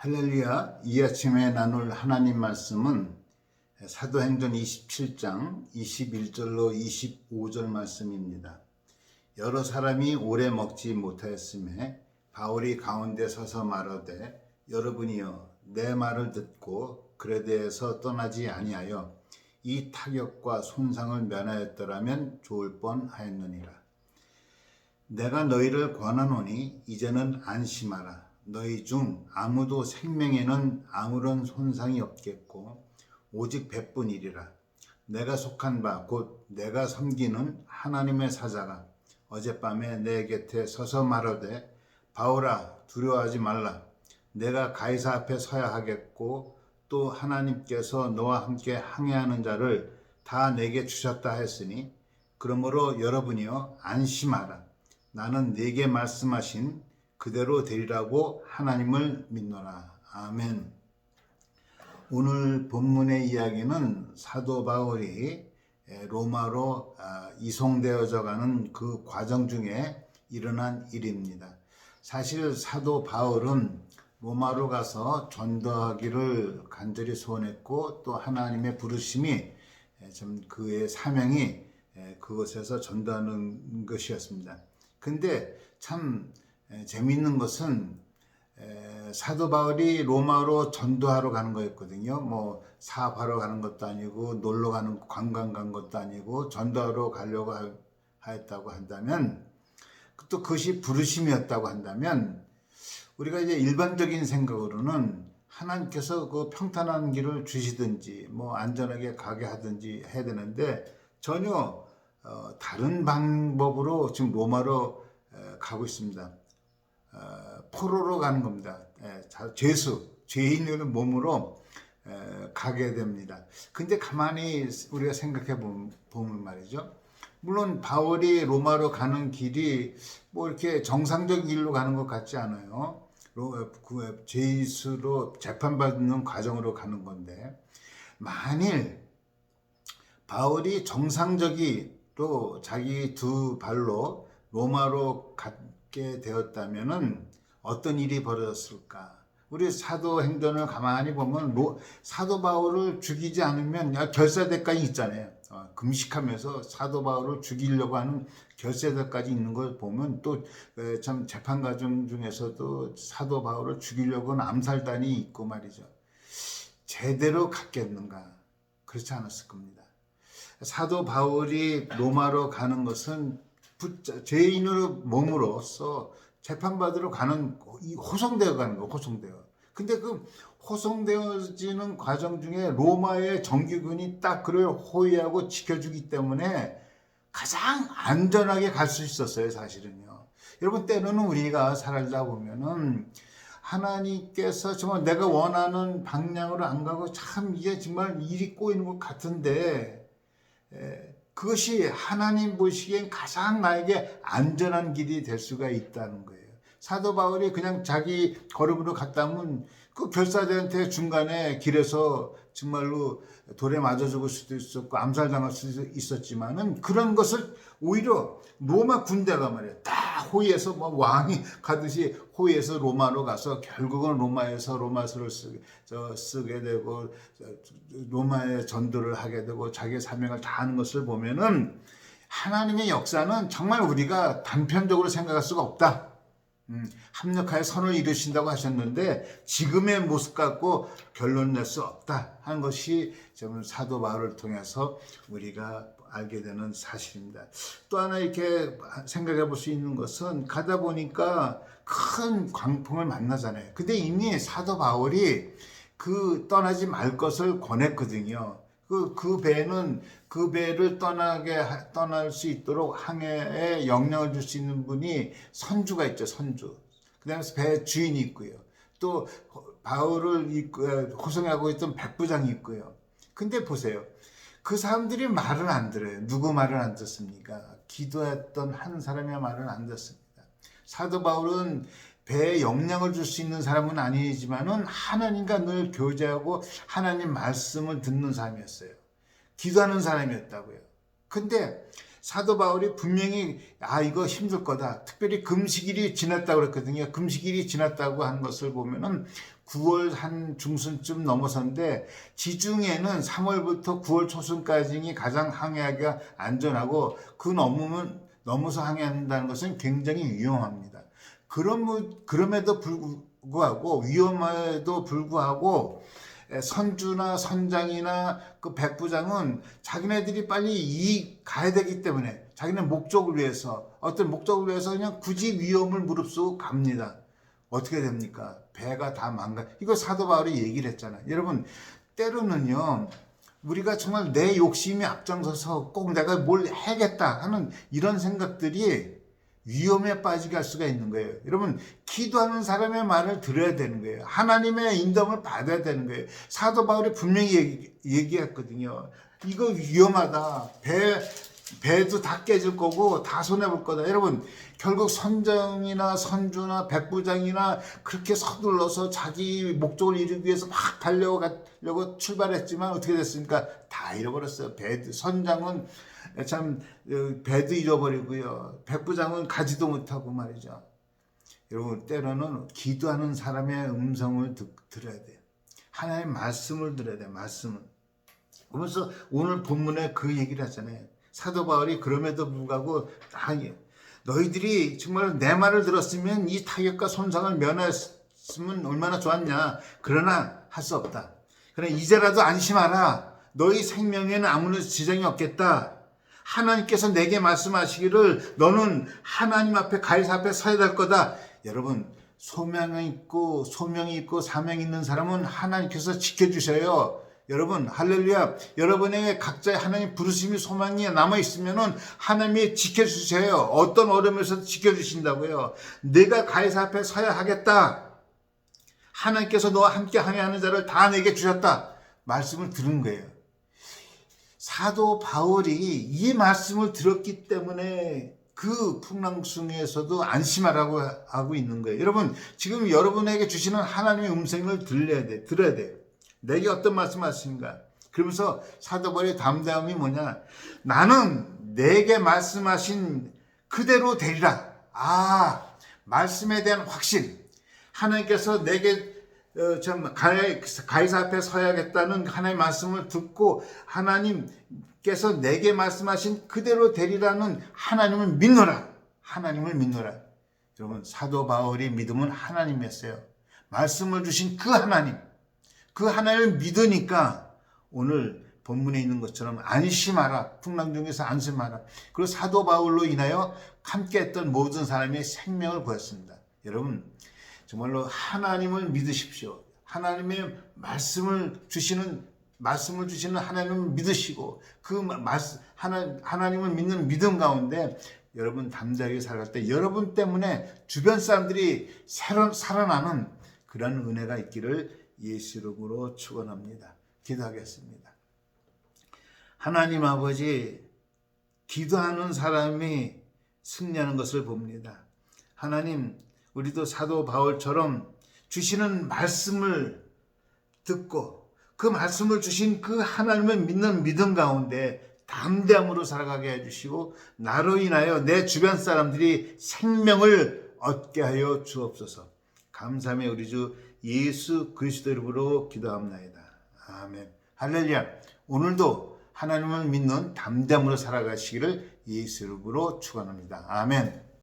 할렐루야. 이 아침에 나눌 하나님 말씀은 사도행전 27장 21절로 25절 말씀입니다. 여러 사람이 오래 먹지 못하였음에 바울이 가운데 서서 말하되 여러분이여 내 말을 듣고 그레데에서 떠나지 아니하여 이 타격과 손상을 면하였더라면 좋을 뻔하였느니라. 내가 너희를 권하노니 이제는 안심하라. 너희 중 아무도 생명에는 아무런 손상이 없겠고 오직 배뿐이리라. 내가 속한 바 곧 내가 섬기는 하나님의 사자가 어젯밤에 내 곁에 서서 말하되 바울아 두려워하지 말라. 내가 가이사 앞에 서야 하겠고 또 하나님께서 너와 함께 항해하는 자를 다 내게 주셨다 했으니 그러므로 여러분이여 안심하라. 나는 네게 말씀하신 그대로 되리라고 하나님을 믿노라. 아멘. 오늘 본문의 이야기는 사도 바울이 로마로 이송되어져 가는 그 과정 중에 일어난 일입니다. 사실 사도 바울은 로마로 가서 전도하기를 간절히 소원했고 또 하나님의 부르심이 그의 사명이 그곳에서 전도하는 것이었습니다. 근데 참 재미있는 것은 사도 바울이 로마로 전도하러 가는 거였거든요. 뭐 사업하러 가는 것도 아니고 놀러 가는 관광 간 것도 아니고 전도하러 가려고 하였다고 한다면 또 그것이 부르심이었다고 한다면 우리가 이제 일반적인 생각으로는 하나님께서 그 평탄한 길을 주시든지 뭐 안전하게 가게 하든지 해야 되는데 전혀 다른 방법으로 지금 로마로 가고 있습니다. 포로로 가는 겁니다. 죄인의 몸으로 가게 됩니다. 근데 가만히 우리가 생각해 보면 말이죠. 물론 바울이 로마로 가는 길이 뭐 이렇게 정상적인 길로 가는 것 같지 않아요. 죄수로 재판받는 과정으로 가는 건데 만일 바울이 정상적으로 자기 두 발로 로마로 갖게 되었다면은 어떤 일이 벌어졌을까? 우리 사도행전을 가만히 보면 사도 바울을 죽이지 않으면 결사대까지 있잖아요. 금식하면서 사도 바울을 죽이려고 하는 결사대까지 있는 걸 보면 또 참 재판 과정 중에서도 사도 바울을 죽이려고 하는 암살단이 있고 말이죠. 제대로 갔겠는가? 그렇지 않았을 겁니다. 사도 바울이 로마로 가는 것은 죄인으로 몸으로써 재판받으러 가는 호송되어 가는 거, 호송되어. 근데 그 호송되어지는 과정 중에 로마의 정규군이 딱 그를 호위하고 지켜주기 때문에 가장 안전하게 갈 수 있었어요, 사실은요. 여러분, 때로는 우리가 살다 보면은 하나님께서 정말 내가 원하는 방향으로 안 가고 참 이게 정말 일이 꼬이는 것 같은데 그것이 하나님 보시기엔 가장 나에게 안전한 길이 될 수가 있다는 거예요. 사도 바울이 그냥 자기 걸음으로 갔다면 그 결사대한테 중간에 길에서 정말로 돌에 맞아 죽을 수도 있었고 암살당할 수도 있었지만은 그런 것을 오히려 로마 군대가 말이야 딱 호위해서 뭐 왕이 가듯이 호위해서 로마로 가서 결국은 로마에서 로마서를 쓰게 되고 로마에 전도를 하게 되고 자기의 사명을 다하는 것을 보면은 하나님의 역사는 정말 우리가 단편적으로 생각할 수가 없다. 합력하여 선을 이루신다고 하셨는데 지금의 모습 갖고 결론 낼 수 없다 하는 것이 사도 바울을 통해서 우리가 알게 되는 사실입니다. 또 하나 이렇게 생각해 볼 수 있는 것은 가다 보니까 큰 광풍을 만나잖아요. 근데 이미 사도 바울이 그 떠나지 말 것을 권했거든요. 그 배는 그 배를 떠날 수 있도록 항해에 영향을 줄 수 있는 분이 선주가 있죠, 선주. 그 다음에 배 주인이 있고요. 또 바울을 호송하고 있던 백부장이 있고요. 근데 보세요. 그 사람들이 말을 안 들어요. 누구 말을 안 듣습니까? 기도했던 한 사람의 말을 안 듣습니다. 사도 바울은 배에 영향을 줄 수 있는 사람은 아니지만은 하나님과 늘 교제하고 하나님 말씀을 듣는 사람이었어요. 기도하는 사람이었다고요. 근데 사도 바울이 분명히 이거 힘들 거다. 특별히 금식일이 지났다고 그랬거든요. 금식일이 지났다고 한 것을 보면은 9월 한 중순쯤 넘어섰는데 지중해는 3월부터 9월 초순까지 가장 항해하기가 안전하고 그 넘어서 항해한다는 것은 굉장히 위험합니다. 그럼에도 불구하고 위험에도 불구하고 선주나 선장이나 그 백부장은 자기네들이 빨리 가야 되기 때문에 자기네 목적을 위해서 어떤 목적을 위해서 그냥 굳이 위험을 무릅쓰고 갑니다. 어떻게 됩니까? 배가 다 이거 사도 바울이 얘기를 했잖아요. 여러분 때로는요 우리가 정말 내 욕심이 앞장서서 꼭 내가 뭘 해야겠다 하는 이런 생각들이 위험에 빠지게 할 수가 있는 거예요. 여러분 기도하는 사람의 말을 들어야 되는 거예요. 하나님의 인도함을 받아야 되는 거예요. 사도 바울이 분명히 얘기했거든요. 이거 위험하다. 배도 다 깨질 거고 다 손해볼 거다. 여러분 결국 선장이나 선주나 백부장이나 그렇게 서둘러서 자기 목적을 이루기 위해서 막 달려가려고 출발했지만 어떻게 됐습니까? 다 잃어버렸어요. 선장은 참 배도 잃어버리고요. 백부장은 가지도 못하고 말이죠. 여러분 때로는 기도하는 사람의 음성을 들어야 돼요. 하나님의 말씀을 들어야 돼요. 말씀을. 그러면서 오늘 본문에 그 얘기를 하잖아요. 사도 바울이 그럼에도 불구하고 너희들이 정말 내 말을 들었으면 이 타격과 손상을 면했으면 얼마나 좋았냐. 그러나 할 수 없다. 그러나 이제라도 안심하라. 너희 생명에는 아무런 지장이 없겠다. 하나님께서 내게 말씀하시기를 너는 하나님 앞에 가이사 앞에 서야 될 거다. 여러분 소명이 있고 사명이 있는 사람은 하나님께서 지켜주셔요. 여러분 할렐루야. 여러분에게 각자의 하나님 부르심이 소망이 남아있으면 하나님이 지켜주세요. 어떤 어려움에서도 지켜주신다고요. 내가 가이사 앞에 서야 하겠다. 하나님께서 너와 함께 항해하는 자를 다 내게 주셨다. 말씀을 들은 거예요. 사도 바울이 이 말씀을 들었기 때문에 그 풍랑중에서도 안심하라고 하고 있는 거예요. 여러분 지금 여러분에게 주시는 하나님의 음성을 들어야 돼요. 내게 어떤 말씀하시는가? 그러면서 사도 바울의 담대함이 뭐냐? 나는 내게 말씀하신 그대로 되리라. 말씀에 대한 확신. 하나님께서 내게 가이사 앞에 서야겠다는 하나님의 말씀을 듣고 하나님께서 내게 말씀하신 그대로 되리라는 하나님을 믿노라. 하나님을 믿노라. 여러분 사도 바울이 믿음은 하나님이었어요. 말씀을 주신 그 하나님을 믿으니까 오늘 본문에 있는 것처럼 안심하라. 풍랑 중에서 안심하라. 그리고 사도 바울로 인하여 함께했던 모든 사람의 생명을 구했습니다. 여러분 정말로 하나님을 믿으십시오. 하나님의 말씀을 주시는 하나님을 믿으시고 그 하나님을 믿는 믿음 가운데 여러분 담대하게 살아갈 때 여러분 때문에 주변 사람들이 살아나는 그런 은혜가 있기를 예수 이름으로 축원합니다. 기도하겠습니다. 하나님 아버지, 기도하는 사람이 승리하는 것을 봅니다. 하나님, 우리도 사도 바울처럼 주시는 말씀을 듣고 그 말씀을 주신 그 하나님을 믿는 믿음 가운데 담대함으로 살아가게 해주시고 나로 인하여 내 주변 사람들이 생명을 얻게 하여 주옵소서. 감사하며 우리 주 예수 그리스도 이름으로 기도합나이다. 아멘. 할렐루야. 오늘도 하나님을 믿는 담대함으로 살아가시기를 예수 이름으로 축원합니다. 아멘.